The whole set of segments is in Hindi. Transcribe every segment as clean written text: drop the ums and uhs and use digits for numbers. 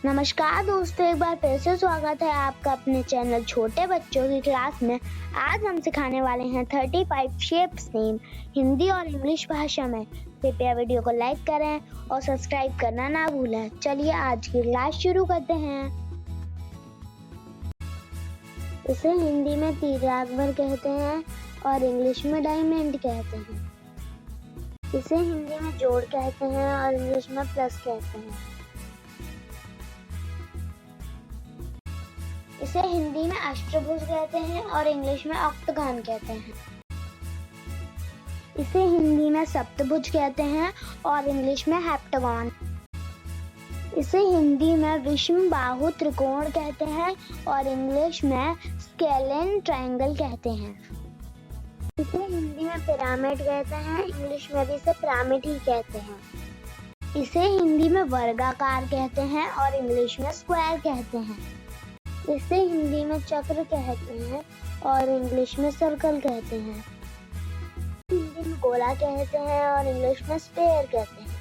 नमस्कार दोस्तों, एक बार फिर से स्वागत है आपका अपने चैनल छोटे बच्चों की क्लास में। आज हम सिखाने वाले हैं 35 शेप्स नेम हिंदी और इंग्लिश भाषा में। कृपया वीडियो को लाइक करें और सब्सक्राइब करना ना भूलें। चलिए आज की क्लास शुरू करते हैं। इसे हिंदी में तीराकबर कहते हैं और इंग्लिश में डायमंड कहते हैं। इसे हिंदी में जोड़ कहते हैं और इंग्लिश में प्लस कहते हैं। इसे हिंदी में अष्टभुज कहते हैं और इंग्लिश में ऑक्टागन कहते हैं। इसे हिंदी में सप्तभुज कहते हैं और इंग्लिश में हेप्टागन। इसे हिंदी में विषम बाहु त्रिकोण कहते हैं और इंग्लिश में स्केलेन ट्रायंगल कहते हैं। इसे हिंदी में पिरामिड कहते हैं, इंग्लिश में भी इसे पिरामिड ही कहते हैं। इसे हिंदी में वर्गाकार कहते हैं और इंग्लिश में स्क्वायर कहते हैं। इसे हिंदी में चक्र कहते हैं और इंग्लिश में सर्कल कहते हैं। हिंदी में गोला कहते हैं और इंग्लिश में स्फेयर कहते हैं।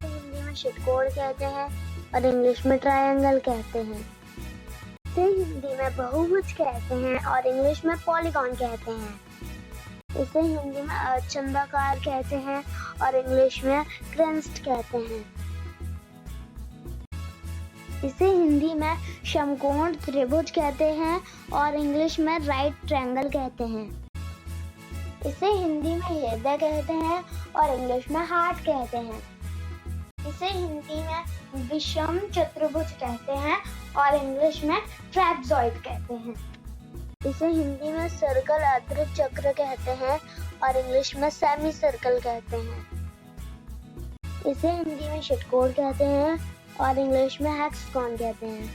हिंदी में षटकोण कहते हैं और इंग्लिश में ट्रायंगल कहते हैं। इसे हिंदी में बहुभुज कहते हैं और इंग्लिश में पॉलीगॉन कहते हैं। इसे हिंदी में अर्धचंद्राकार कहते हैं और इंग्लिश में क्रेस्ट कहते हैं। इसे हिंदी में समकोण त्रिभुज कहते हैं और इंग्लिश में राइट ट्रायंगल कहते हैं। इसे हिंदी में हृदय कहते हैं और इंग्लिश में हार्ट कहते हैं। इसे हिंदी में विषम चतुर्भुज कहते हैं और इंग्लिश में ट्रैपज़ॉइड कहते हैं। इसे हिंदी में सर्कल अर्ध चक्र कहते हैं और इंग्लिश में सेमी सर्कल कहते हैं। इसे हिंदी में षटकोण कहते हैं और इंग्लिश में हेक्सागन कहते हैं।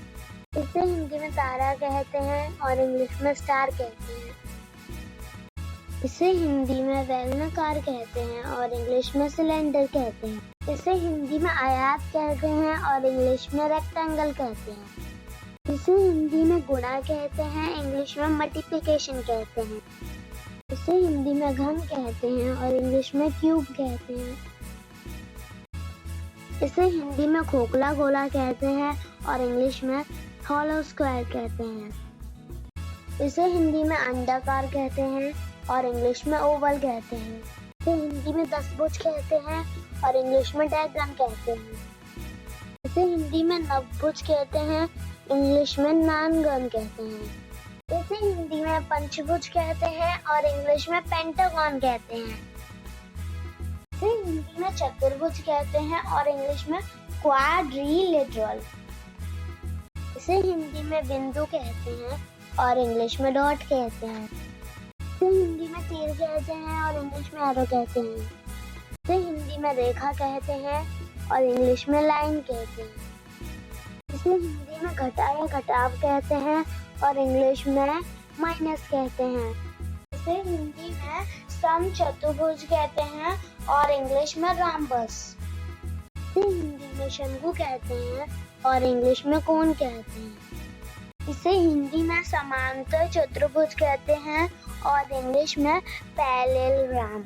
इसे हिंदी में तारा कहते हैं और इंग्लिश में स्टार कहते हैं। इसे हिंदी में बेलनाकार कहते हैं और इंग्लिश में सिलेंडर कहते हैं। इसे हिंदी में आयत कहते हैं और इंग्लिश में रेक्टेंगल कहते हैं। इसे हिंदी में गुणा कहते हैं, इंग्लिश में मल्टीप्लिकेशन कहते हैं। इसे हिंदी में घन कहते हैं और इंग्लिश में क्यूब कहते हैं। इसे हिंदी में खोखला गोला कहते हैं और इंग्लिश में हॉलो स्क्वायर कहते हैं। इसे हिंदी में अंडाकार कहते हैं और इंग्लिश में ओवल कहते हैं। इसे हिंदी में दशभुज कहते हैं और इंग्लिश में डायग्राम कहते हैं। इसे हिंदी में नवभुज कहते हैं, इंग्लिश में नानगन कहते हैं। इसे हिंदी में पंचभुज कहते हैं और इंग्लिश में पेंटागन कहते हैं। इसे हिंदी में चतुर्भुज कहते हैं और इंग्लिश में क्वाड्रिलेटरल। इसे हिंदी में बिंदु कहते हैं और इंग्लिश में डॉट कहते हैं। इसे हिंदी में तीर कहते हैं और इंग्लिश में एरो कहते हैं। इसे हिंदी में रेखा कहते हैं और इंग्लिश में लाइन कहते हैं। इसे हिंदी में घटा या घटाव कहते हैं और इंग्लिश में माइनस कहते हैं। इसे हिंदी में समचतुर्भुज कहते हैं और इंग्लिश में राम्बस। इसे हिंदी में शंकु कहते हैं और इंग्लिश में कोन कहते हैं। इसे हिंदी में समांतर चतुर्भुज कहते हैं और इंग्लिश में पैरेललोग्राम।